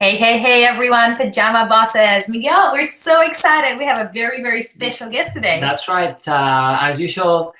Hey, hey, hey, everyone, Pajama Bosses. Miguel, we're so excited. We have a very, very special guest today. That's right. As usual,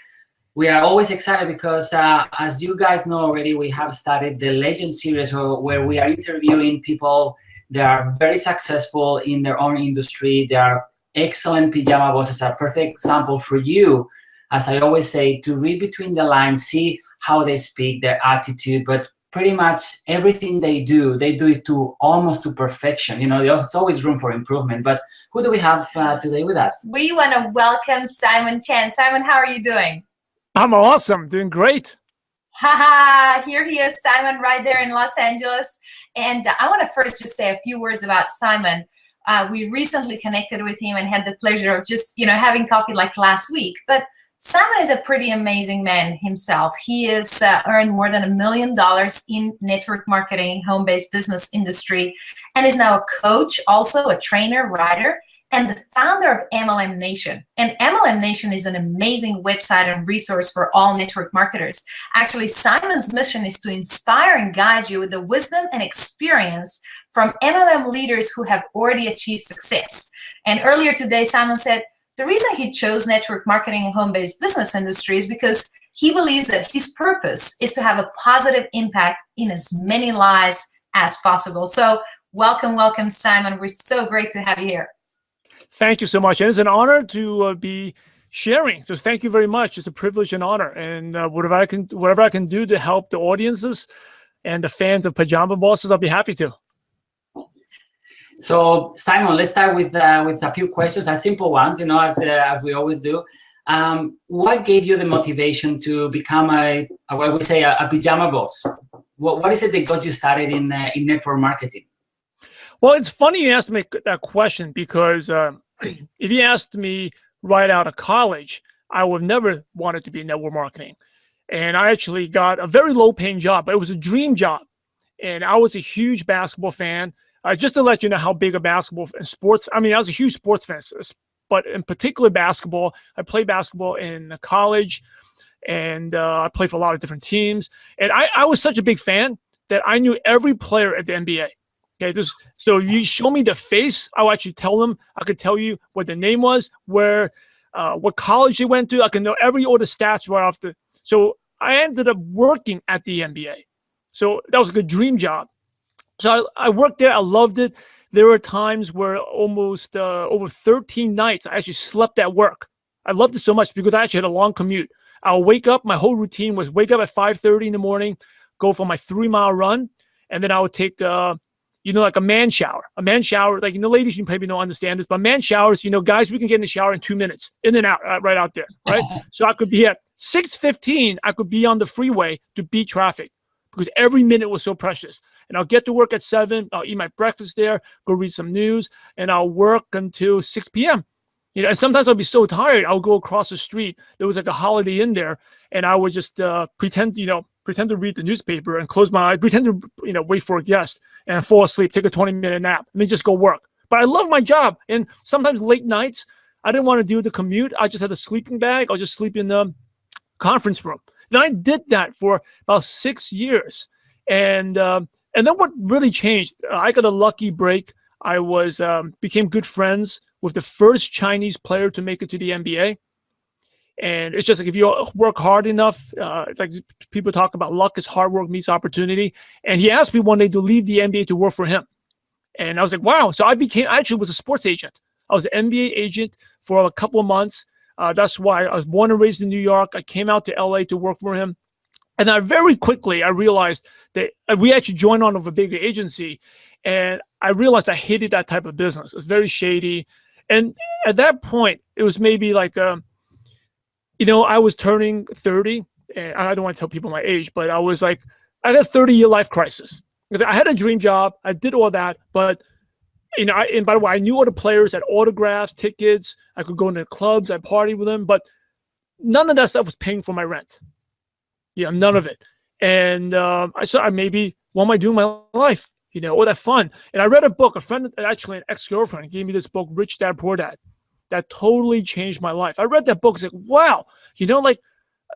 we are always excited because, as you guys know already, we have started the Legend series where we are interviewing people that are very successful in their own industry. They are excellent pajama bosses, a perfect example for you, as I always say, to read between the lines, see how they speak, their attitude, but pretty much everything they do it to almost to perfection. There's always room for improvement. But who do we have today with us? We want to welcome Simon Chen. Simon, how are you doing? I'm awesome, doing great. Haha, here he is, Simon, right there in Los Angeles. And I want to first just say a few words about Simon. We recently connected with him and had the pleasure of just, having coffee like last week. But Simon is a pretty amazing man himself. He has earned more than $1 million in network marketing, home-based business industry, and is now a coach, also a trainer, writer, and the founder of MLM Nation. And MLM Nation is an amazing website and resource for all network marketers. Actually, Simon's mission is to inspire and guide you with the wisdom and experience from MLM leaders who have already achieved success. And earlier today, Simon said, the reason he chose network marketing and home-based business industry is because he believes that his purpose is to have a positive impact in as many lives as possible. So welcome, welcome, Simon. We're so great to have you here. Thank you so much. And it's an honor to be sharing. So thank you very much. It's a privilege and honor. And whatever I can do to help the audiences and the fans of Pajama Bosses, I'll be happy to. So, Simon, let's start with a few questions, simple ones, as we always do. What gave you the motivation to become a pajama boss? What is it that got you started in network marketing? Well, it's funny you asked me that question because if you asked me right out of college, I would have never wanted to be in network marketing. And I actually got a very low-paying job, but it was a dream job. And I was a huge basketball fan. Just to let you know how big a basketball and sports, I was a huge sports fan, but in particular basketball. I played basketball in college, and I played for a lot of different teams. And I was such a big fan that I knew every player at the NBA. Okay, so if you show me the face, I'll actually tell them. I could tell you what the name was, what college they went to. I can know all the stats right off the. So I ended up working at the NBA. So that was a good dream job. So I worked there. I loved it. There were times where almost over 13 nights I actually slept at work. I loved it so much because I actually had a long commute. I'll wake up. My whole routine was wake up at 5:30 in the morning, go for my 3-mile run, and then I would take like a man shower. A man shower, like, ladies, you probably don't understand this, but man showers, guys, we can get in the shower in 2 minutes, in and out, right out there, right? So I could be at 6:15, I could be on the freeway to beat traffic because every minute was so precious. And I'll get to work at 7, I'll eat my breakfast there, go read some news, and I'll work until 6 p.m. And sometimes I'll be so tired, I'll go across the street. There was like a Holiday Inn there, and I would just pretend to read the newspaper and close my eyes, pretend to, wait for a guest and fall asleep, take a 20-minute nap, and then just go work. But I love my job. And sometimes late nights, I didn't want to do the commute. I just had a sleeping bag. I'll just sleep in the conference room. Then I did that for about 6 years. And then what really changed, I got a lucky break. I became good friends with the first Chinese player to make it to the NBA. And it's just like if you work hard enough, like people talk about luck is hard work meets opportunity. And he asked me one day to leave the NBA to work for him. And I was like, wow. So I actually was a sports agent. I was an NBA agent for a couple of months. That's why I was born and raised in New York. I came out to LA to work for him. And very quickly, I realized that we actually joined on with a bigger agency. And I realized I hated that type of business. It's very shady. And at that point, it was maybe like, I was turning 30. And I don't want to tell people my age, but I had a 30-year life crisis. I had a dream job. I did all that. But, and by the way, I knew all the players, had autographs, tickets. I could go into clubs. I partied with them. But none of that stuff was paying for my rent. None of it. And I said, maybe, what am I doing with my life? All that fun. And I read a book, a friend, actually an ex-girlfriend, gave me this book, Rich Dad, Poor Dad, that totally changed my life. I read that book. It's like, wow,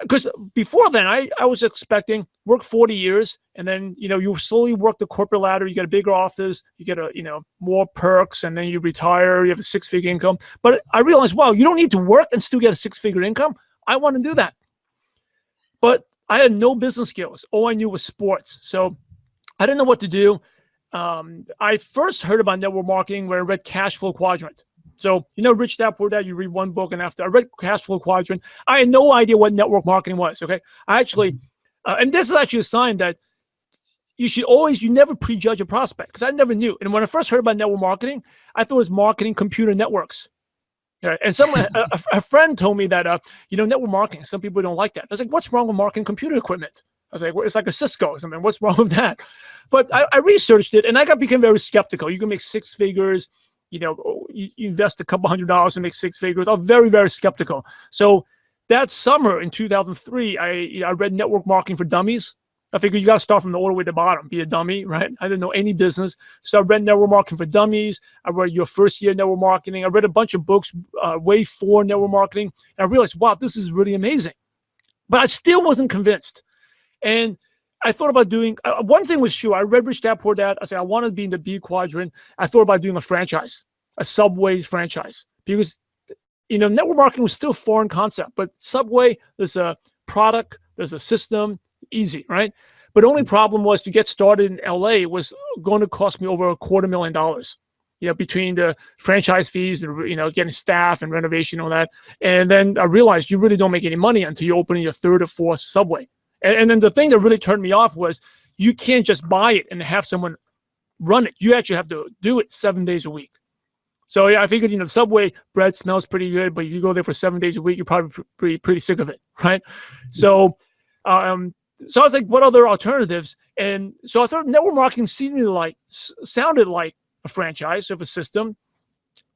because before then, I was expecting work 40 years, and then, you slowly work the corporate ladder. You get a bigger office, you get more perks, and then you retire, you have a 6-figure income. But I realized, wow, you don't need to work and still get a 6-figure income. I want to do that. But I had no business skills. All I knew was sports. So I didn't know what to do. I first heard about network marketing when I read Cash Flow Quadrant. So, Rich Dad Poor Dad, you read one book, and after I read Cash Flow Quadrant, I had no idea what network marketing was, okay? I actually, and this is actually a sign that you never prejudge a prospect, because I never knew. And when I first heard about network marketing, I thought it was marketing computer networks. Yeah, and a friend told me that, network marketing, some people don't like that. I was like, what's wrong with marketing computer equipment? I was like, well, it's like a Cisco or something. What's wrong with that? But I researched it, and I became very skeptical. You can make 6 figures. You invest a couple $100 and make 6 figures. I'm very, very skeptical. So that summer in 2003, I read Network Marketing for Dummies. I figured you got to start from all the way to the bottom, be a dummy, right? I didn't know any business. So I read Network Marketing for Dummies. I read Your First Year Network Marketing. I read a bunch of books, Way for Network Marketing. And I realized, wow, this is really amazing. But I still wasn't convinced. And I thought about doing, one thing was sure. I read Rich Dad Poor Dad. I said, I want to be in the B quadrant. I thought about doing a franchise, a Subway franchise, because, network marketing was still a foreign concept, but Subway, there's a product, there's a system, easy, right? But the only problem was to get started in LA was going to cost me over $250,000, between the franchise fees and, getting staff and renovation and all that. And then I realized you really don't make any money until you open your 3rd or 4th Subway. And then the thing that really turned me off was you can't just buy it and have someone run it. You actually have to do it 7 days a week. So yeah, I figured, the Subway bread smells pretty good, but if you go there for 7 days a week, you're probably pretty sick of it, right? So, so I was like, what other alternatives? And so I thought network marketing sounded like a franchise of a system.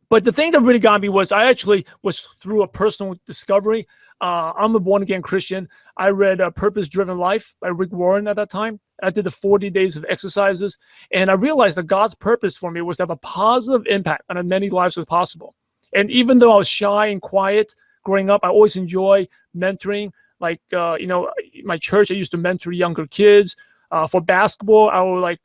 But the thing that really got me was I actually was through a personal discovery. I'm a born-again Christian. I read Purpose Driven Life by Rick Warren at that time. I did the 40 days of exercises, and I realized that God's purpose for me was to have a positive impact on as many lives as possible. And even though I was shy and quiet growing up, I always enjoy mentoring. Like, my church, I used to mentor younger kids. For basketball, I would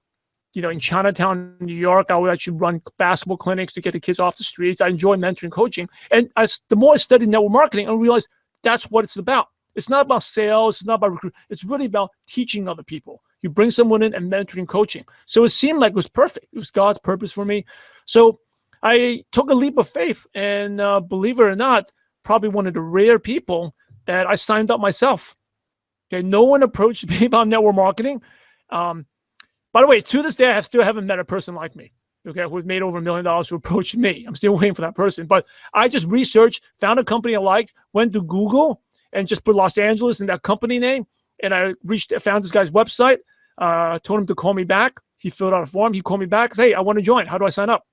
in Chinatown, New York, I would actually run basketball clinics to get the kids off the streets. I enjoy mentoring, coaching. And the more I studied network marketing, I realized that's what it's about. It's not about sales. It's not about recruiting. It's really about teaching other people. You bring someone in and mentoring, coaching. So it seemed like it was perfect. It was God's purpose for me. So I took a leap of faith, and believe it or not, probably one of the rare people that I signed up myself. Okay, no one approached me about network marketing. By the way, to this day, I still haven't met a person like me, okay, who's made over $1 million who approached me. I'm still waiting for that person. But I just researched, found a company I liked, went to Google, and just put Los Angeles in that company name. And I found this guy's website, told him to call me back. He filled out a form. He called me back. Said, hey, I want to join. How do I sign up?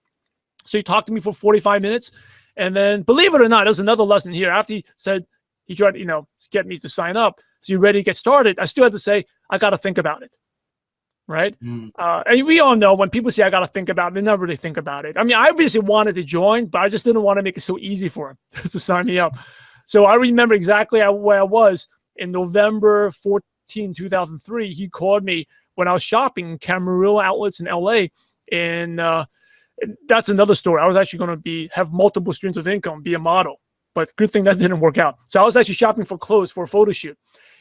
So he talked to me for 45 minutes. And then, believe it or not, there's another lesson here. After he said, he tried to, get me to sign up. So you ready to get started? I still had to say, I got to think about it. Right? And we all know when people say, I got to think about it, they never really think about it. I mean, I obviously wanted to join, but I just didn't want to make it so easy for him to sign me up. So I remember exactly where I was in November 14, 2003. He called me when I was shopping in Camarillo outlets in LA. And that's another story. I was actually going to have multiple streams of income, be a model. But good thing that didn't work out. So I was actually shopping for clothes for a photo shoot.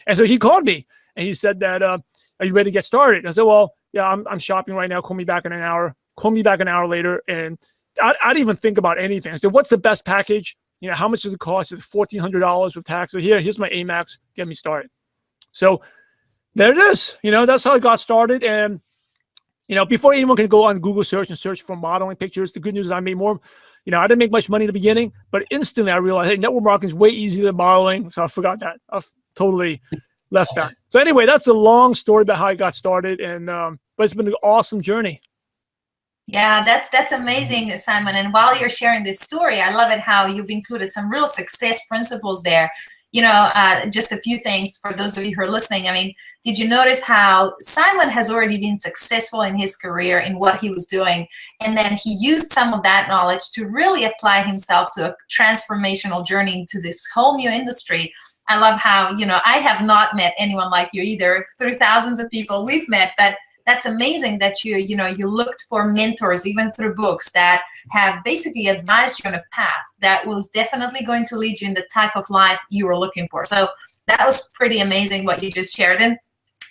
And so he called me and he said that, are you ready to get started? I said, well, yeah, I'm shopping right now. Call me back in an hour. Call me back an hour later. And I didn't even think about anything. I said, what's the best package? How much does it cost? It's $1,400 with tax. So here's my Amex. Get me started. So there it is. That's how I got started. And, before anyone can go on Google search and search for modeling pictures, the good news is I made more. I didn't make much money in the beginning, but instantly I realized, hey, network marketing is way easier than modeling. So I forgot that. I've totally left that. So anyway, that's a long story about how I got started. And, but it's been an awesome journey. Yeah, that's amazing, Simon. And while you're sharing this story, I love it how you've included some real success principles there. Just a few things for those of you who are listening. I mean, did you notice how Simon has already been successful in his career in what he was doing? And then he used some of that knowledge to really apply himself to a transformational journey into this whole new industry I love how, you know, I have not met anyone like you either. Through thousands of people we've met, but that's amazing that you know, you looked for mentors, even through books, that have basically advised you on a path that was definitely going to lead you in the type of life you were looking for. So that was pretty amazing what you just shared. And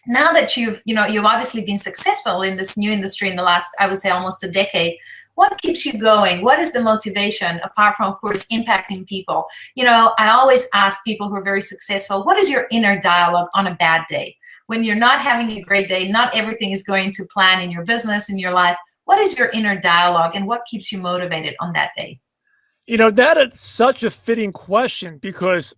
now that you've obviously been successful in this new industry in the last, I would say, almost a decade, what keeps you going? What is the motivation, apart from, of course, impacting people? You know, I always ask people who are very successful, what is your inner dialogue on a bad day? When you're not having a great day, not everything is going to plan in your business, in your life. What is your inner dialogue, and what keeps you motivated on that day? You know, that is such a fitting question, because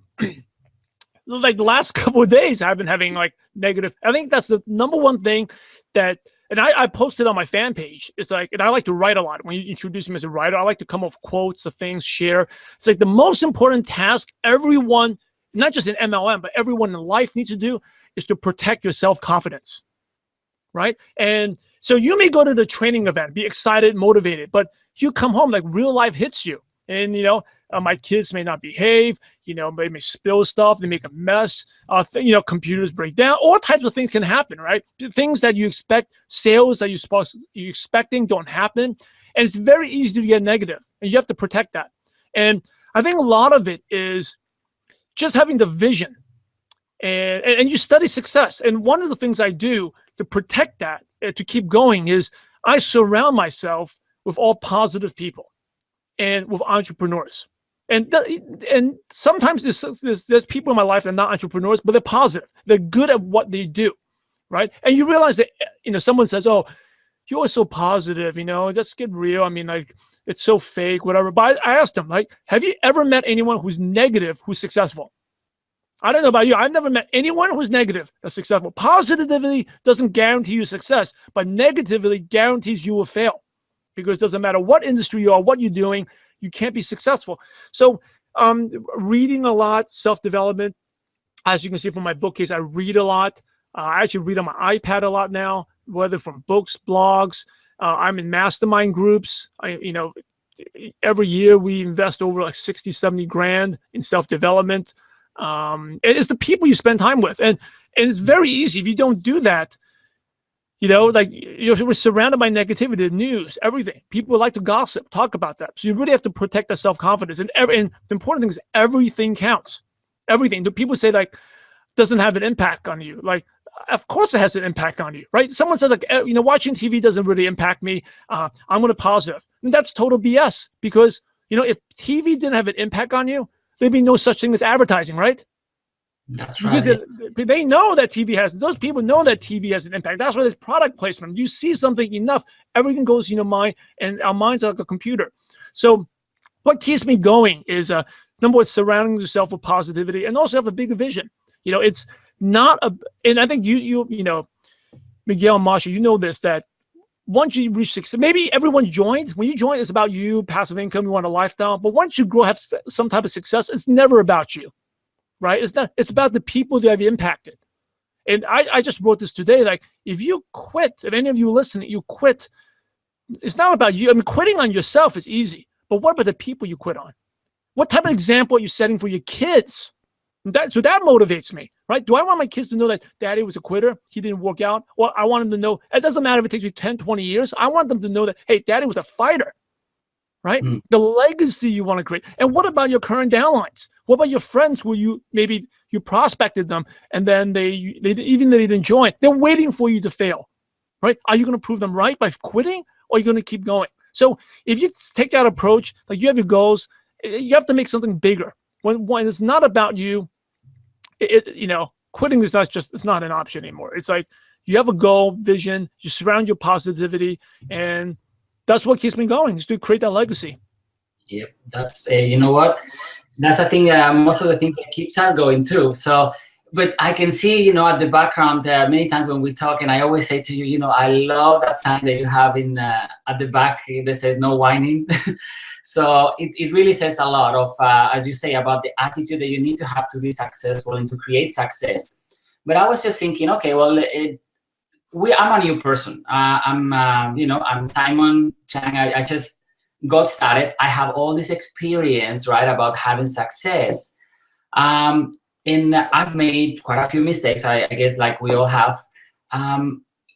like the last couple of days, I've been having like negative. I think that's the number one thing that, and I posted on my fan page. It's like, and I like to write a lot. When you introduce me as a writer, I like to come up with quotes of things, share. It's like the most important task everyone, not just in MLM, but everyone in life needs to do, is to protect your self-confidence, right? And so you may go to the training event, be excited, motivated, but you come home, like real life hits you. And, you know, my kids may not behave, you know, they may spill stuff, they make a mess, you know, computers break down, all types of things can happen, right? Things that you expect, sales that you're expecting don't happen. And it's very easy to get negative, and you have to protect that. And I think a lot of it is just having the vision. And you study success. And one of the things I do to protect that, to keep going, is I surround myself with all positive people and with entrepreneurs. And sometimes there's people in my life that are not entrepreneurs, but they're positive. They're good at what they do, right? And you realize that, you know, someone says, oh, you're so positive, you know, just get real. I mean, like, it's so fake, whatever. But I asked them, like, have you ever met anyone who's negative who's successful? I don't know about you. I've never met anyone who's negative that's successful. Positivity doesn't guarantee you success, but negativity guarantees you will fail, because it doesn't matter what industry you are, what you're doing, you can't be successful. So reading a lot, self-development. As you can see from my bookcase, I read a lot. I actually read on my iPad a lot now, whether from books, blogs. I'm in mastermind groups. You know, every year we invest over like 60, 70 grand in self-development. And it's the people you spend time with. And it's very easy if you don't do that. You know, like, we're surrounded by negativity, the news, everything. People like to gossip, talk about that. So you really have to protect that self-confidence. And the important thing is everything counts. Everything. Do people say, like, doesn't have an impact on you? Like, of course it has an impact on you, right? Someone says, like, you know, watching TV doesn't really impact me. I'm going to positive. And that's total BS, because, you know, if TV didn't have an impact on you, there'd be no such thing as advertising, right? That's right. Because they know that TV has, those people know that TV has an impact. That's why there's product placement. You see something enough, everything goes in your mind, and our minds are like a computer. So what keeps me going is, number one, surrounding yourself with positivity, and also have a bigger vision. You know, it's not and I think you know, Miguel and Masha, you know this, that once you reach success, maybe everyone joined. When you join, it's about you, passive income, you want a lifestyle. But once you grow, have some type of success, it's never about you, right? It's about the people that have impacted. And I just wrote this today, like, if you quit, if any of you listening, you quit, it's not about you. I mean, quitting on yourself is easy, but what about the people you quit on? What type of example are you setting for your kids? So that motivates me, right? Do I want my kids to know that daddy was a quitter? He didn't work out? Well, I want them to know, it doesn't matter if it takes me 10, 20 years. I want them to know that, hey, daddy was a fighter, right? The legacy you want to create. And what about your current downlines? What about your friends who you prospected them, and then they even though they didn't join, they're waiting for you to fail, right? Are you going to prove them right by quitting, or are you going to keep going? So if you take that approach, like, you have your goals, you have to make something bigger. When it's not about you, you know, quitting is it's not an option anymore. It's like, you have a goal, vision, you surround your positivity, and that's what keeps me going, is to create that legacy. Yep, that's you know what, that's I think most of the things that keeps us going too. So, but I can see, you know, at the background many times when we talk, and I always say to you, you know, I love that sign that you have in at the back that says no whining. So it really says a lot of, as you say, about the attitude that you need to have to be successful and to create success. But I was just thinking, okay, well, I'm a new person. You know, I'm Simon Chang. I just got started. I have all this experience, right, about having success. And and I've made quite a few mistakes. I guess like we all have.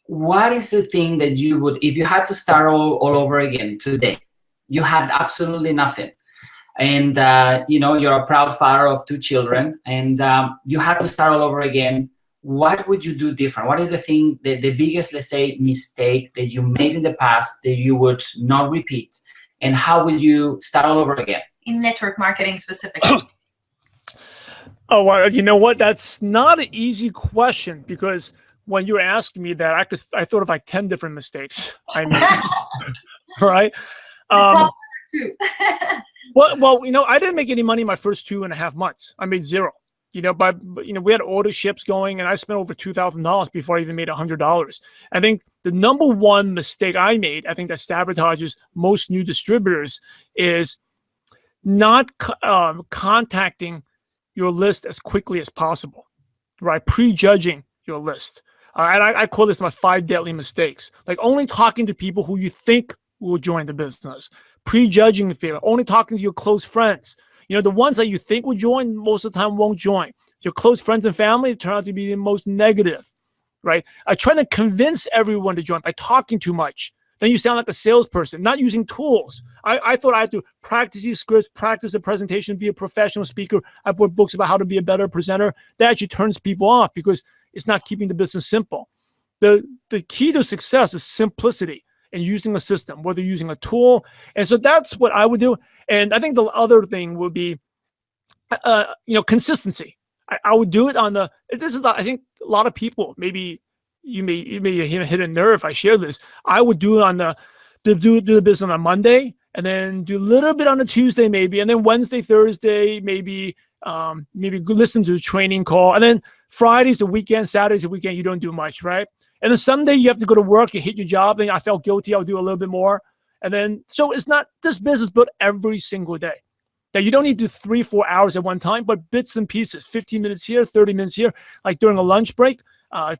What is the thing that you would, if you had to start all over again today, you had absolutely nothing, and you're a proud father of 2 children, and you had to start all over again, what would you do different? What is the thing, the biggest, let's say, mistake that you made in the past that you would not repeat, and how would you start all over again? In network marketing specifically. Oh, well, you know what? That's not an easy question, because when you were asking me that, I thought of like 10 different mistakes I made. Right? The top 2. Well, I didn't make any money in my first 2.5 months. I made zero. But we had order ships going, and I spent over $2,000 before I even made $100. I think the number one mistake I made, I think that sabotages most new distributors, is not contacting your list as quickly as possible, right? Prejudging your list. And I call this my 5 deadly mistakes. Like only talking to people who you think will join the business. Prejudging the people. Only talking to your close friends. The ones that you think will join, most of the time won't join. Your close friends and family turn out to be the most negative, right? I try to convince everyone to join by talking too much. Then you sound like a salesperson, not using tools. I thought I had to practice these scripts, practice a presentation, be a professional speaker. I bought books about how to be a better presenter. That actually turns people off because it's not keeping the business simple. The key to success is simplicity and using a system, whether using a tool. And so that's what I would do. And I think the other thing would be, consistency. I would do it on I think a lot of people, maybe you may hit a nerve if I share this. I would do it do the business on a Monday, and then do a little bit on a Tuesday maybe, and then Wednesday, Thursday, maybe listen to the training call, and then Friday's the weekend, Saturday's the weekend, you don't do much, right? And then Sunday you have to go to work, you hit your job, and I felt guilty, I'll do a little bit more. And then, so it's not this business built every single day. That you don't need to do 3-4 hours at one time, but bits and pieces, 15 minutes here, 30 minutes here, like during a lunch break. I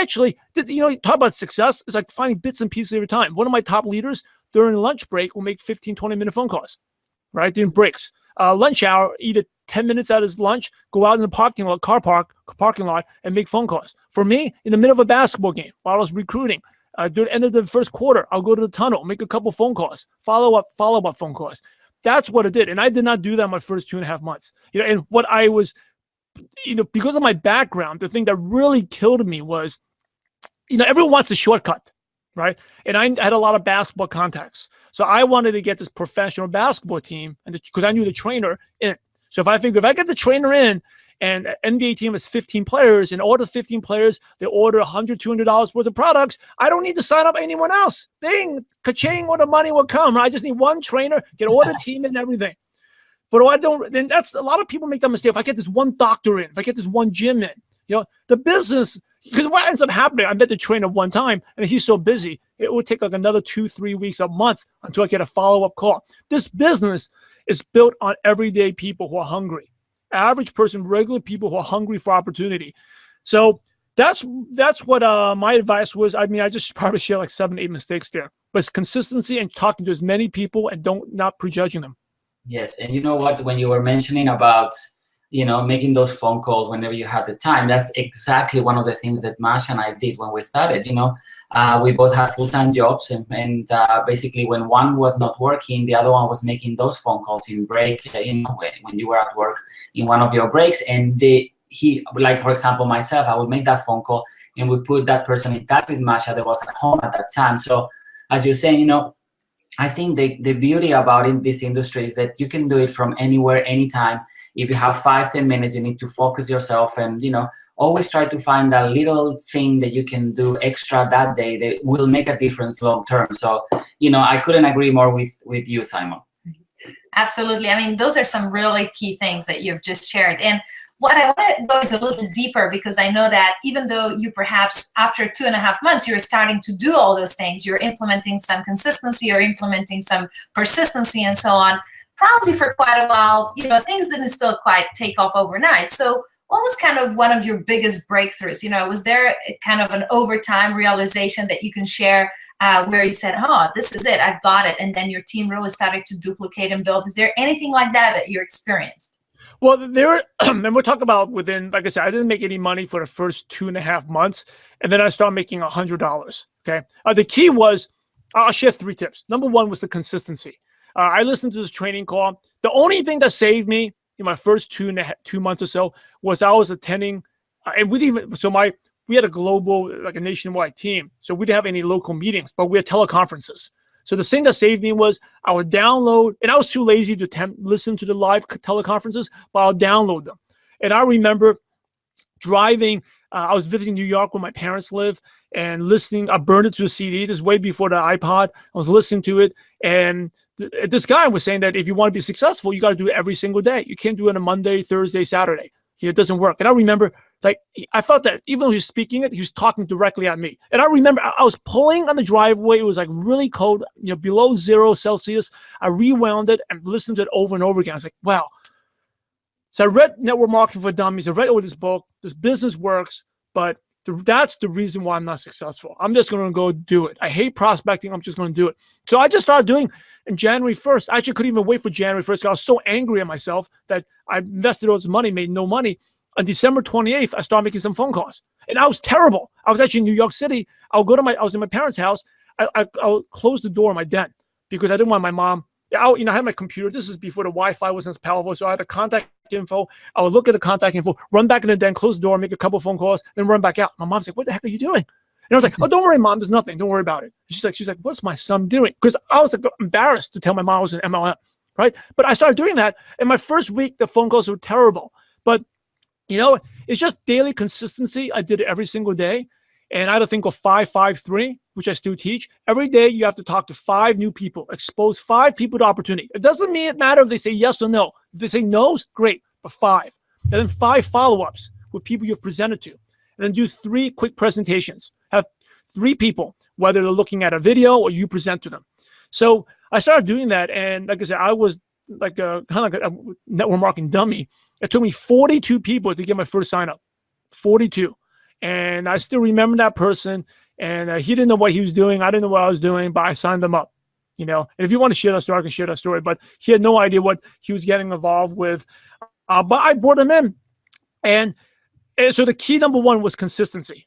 actually did, talk about success. It's like finding bits and pieces every time. One of my top leaders during a lunch break will make 15, 20-minute phone calls, right? During breaks. Lunch hour, either 10 minutes at his lunch, go out in the parking lot, and make phone calls. For me, in the middle of a basketball game, while I was recruiting, during the end of the first quarter, I'll go to the tunnel, make a couple phone calls, follow up phone calls. That's what I did. And I did not do that in my first 2.5 months. And what I was, because of my background, the thing that really killed me was, everyone wants a shortcut, right? And I had a lot of basketball contacts. So I wanted to get this professional basketball team, and because I knew the trainer in. So if I get the trainer in, and an NBA team has 15 players, and all the 15 players, they order $100, $200 worth of products, I don't need to sign up anyone else. Ding, ka-ching, all the money will come. I just need one trainer, get all the team and everything. But I don't, then that's, a lot of people make that mistake. If I get this one doctor in, if I get this one gym in, the business, because what ends up happening, I met the trainer one time, and he's so busy, it would take like another 2-3 weeks, a month, until I get a follow-up call. This business is built on everyday people who are hungry. Average person, regular people who are hungry for opportunity. So that's what my advice was. I mean, I just probably share like 7-8 mistakes there, but it's consistency and talking to as many people and not prejudging them. Yes, and you know what? When you were mentioning about making those phone calls whenever you had the time, that's exactly one of the things that Masha and I did when we started. We both had full-time jobs, and basically when one was not working, the other one was making those phone calls in break, when you were at work in one of your breaks. And like, for example, myself, I would make that phone call, and we put that person in touch with Masha that was at home at that time. So as you're saying, I think the beauty about this industry is that you can do it from anywhere, anytime. If you have 5-10 minutes, you need to focus yourself, and always try to find that little thing that you can do extra that day that will make a difference long term. So I couldn't agree more with you, Simon. Absolutely. I mean, those are some really key things that you've just shared. And what I want to go is a little deeper, because I know that even though you perhaps after 2.5 months, you're starting to do all those things, you're implementing some consistency, you're implementing some persistency and so on, probably for quite a while, things didn't still quite take off overnight. So what was kind of one of your biggest breakthroughs? Was there kind of an overtime realization that you can share where you said, oh, this is it, I've got it, and then your team really started to duplicate and build? Is there anything like that you experienced? Well, there, and we'll talk about within, like I said, I didn't make any money for the first 2.5 months. And then I started making $100. Okay. The key was, I'll share 3 tips. Number 1 was the consistency. I listened to this training call. The only thing that saved me in my first 2 months or so was I was attending, and we didn't even, so we had a global, like a nationwide team. So we didn't have any local meetings, but we had teleconferences. So the thing that saved me was I would download, and I was too lazy to listen to the live teleconferences, but I'll download them. And I remember driving, I was visiting New York where my parents live, and listening, I burned it to a CD. This is way before the iPod. I was listening to it, and this guy was saying that if you want to be successful, you got to do it every single day. You can't do it on a Monday, Thursday, Saturday. It doesn't work. And I remember, like, I felt that even though he was speaking it, he was talking directly at me. And I remember I was pulling on the driveway. It was like really cold, below 0 Celsius. I rewound it and listened to it over and over again. I was like, wow. So I read Network Marketing for Dummies. I read all this book. This business works, but that's the reason why I'm not successful. I'm just going to go do it. I hate prospecting. I'm just going to do it. So I just started doing in January 1st. I actually couldn't even wait for January 1st because I was so angry at myself that I invested all this money, made no money. On December 28th, I started making some phone calls. And I was terrible. I was actually in New York City. I was in my parents' house. I'll close the door in my den because I didn't want my mom. I had my computer. This is before the Wi-Fi wasn't as powerful. So I had the contact info. I would look at the contact info, run back in the den, close the door, make a couple phone calls, then run back out. My mom's like, what the heck are you doing? And I was like, oh, don't worry, Mom. There's nothing. Don't worry about it. She's like, what's my son doing? Because I was like, embarrassed to tell my mom I was in MLM, right? But I started doing that. And my first week, the phone calls were terrible. But, it's just daily consistency. I did it every single day. And I had to think of 5-5-3, which I still teach. Every day, you have to talk to 5 new people, expose 5 people to opportunity. It doesn't matter if they say yes or no. If they say no's, great, but 5. And then 5 follow-ups with people you've presented to. And then do 3 quick presentations. Have 3 people, whether they're looking at a video or you present to them. So I started doing that. And like I said, I was like kind of like a network marketing dummy. It took me 42 people to get my first sign up. 42. And I still remember that person. And he didn't know what he was doing. I didn't know what I was doing, but I signed him up. And if you want to share that story, I can share that story. But he had no idea what he was getting involved with. But I brought him in. And so the key number 1 was consistency.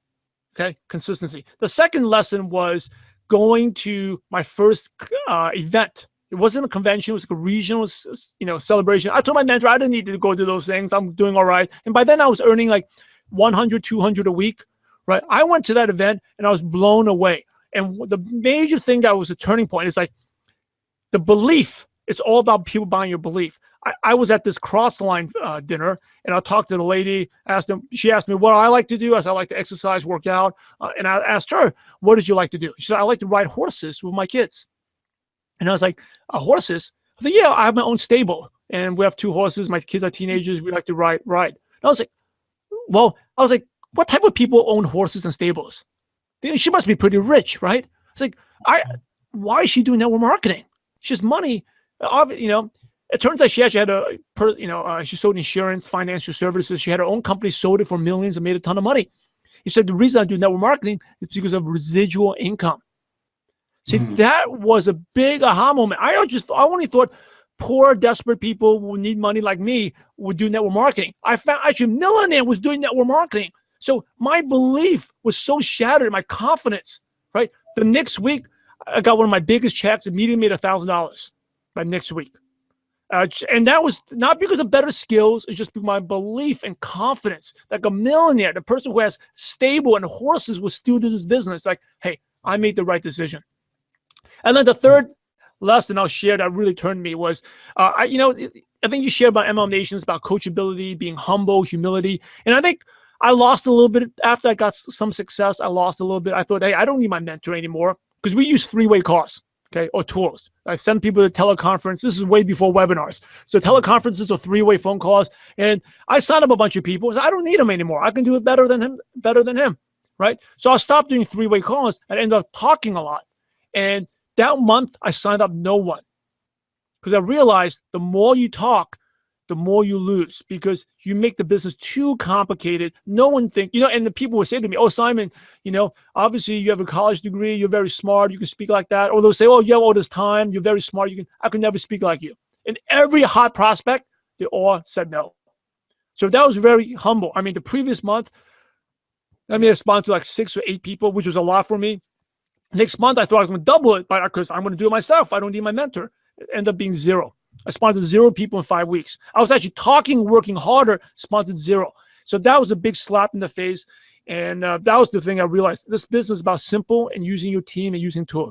Okay, consistency. The second lesson was going to my first event. It wasn't a convention. It was like a regional, celebration. I told my mentor I didn't need to go do those things. I'm doing all right. And by then I was earning like 100, 200 a week, right? I went to that event and I was blown away. And the major thing that was a turning point is like the belief. It's all about people buying your belief. I was at this cross-line dinner, and I talked to the lady. She asked me what I like to do. I said I like to exercise, work out. And I asked her, what did you like to do? She said, I like to ride horses with my kids. And I was like, horses? I said, yeah, I have my own stable. And we have 2 horses. My kids are teenagers. We like to ride. And I was like, what type of people own horses and stables? She must be pretty rich, right? It's like, why is she doing network marketing? She has money. It turns out she actually had she sold insurance, financial services. She had her own company, sold it for millions and made a ton of money. He said, the reason I do network marketing is because of residual income. See, that was a big aha moment. I only thought poor, desperate people who need money like me would do network marketing. I found actually a millionaire was doing network marketing. So my belief was so shattered, my confidence, right? The next week, I got one of my biggest checks, immediately made $1,000 by next week. And that was not because of better skills. It's just my belief and confidence. Like a millionaire, the person who has stable and horses will still do this business. Like, hey, I made the right decision. And then the third lesson I'll share that really turned me was, I think you shared about MLM Nations, about coachability, being humble, humility. And I think I lost a little bit after I got some success. I lost a little bit. I thought, hey, I don't need my mentor anymore because we use 3-way calls. Okay, or tools. I send people to teleconference. This is way before webinars. So teleconferences or 3-way phone calls. And I signed up a bunch of people. So I don't need them anymore. I can do it better than him, right? So I stopped doing 3-way calls and ended up talking a lot. And that month, I signed up no one because I realized the more you talk, the more you lose because you make the business too complicated. No one think, and the people would say to me, oh, Simon, obviously you have a college degree. You're very smart. You can speak like that. Or they'll say, oh, you have all this time. You're very smart. I could never speak like you. And every hot prospect, they all said no. So that was very humble. I mean, the previous month, I may have sponsored like 6 or 8 people, which was a lot for me. Next month, I thought I was going to double it, but because I'm going to do it myself. I don't need my mentor. It ended up being 0. I sponsored 0 people in 5 weeks. I was actually talking, working harder, sponsored 0. So that was a big slap in the face. And that was the thing I realized. This business is about simple and using your team and using tools.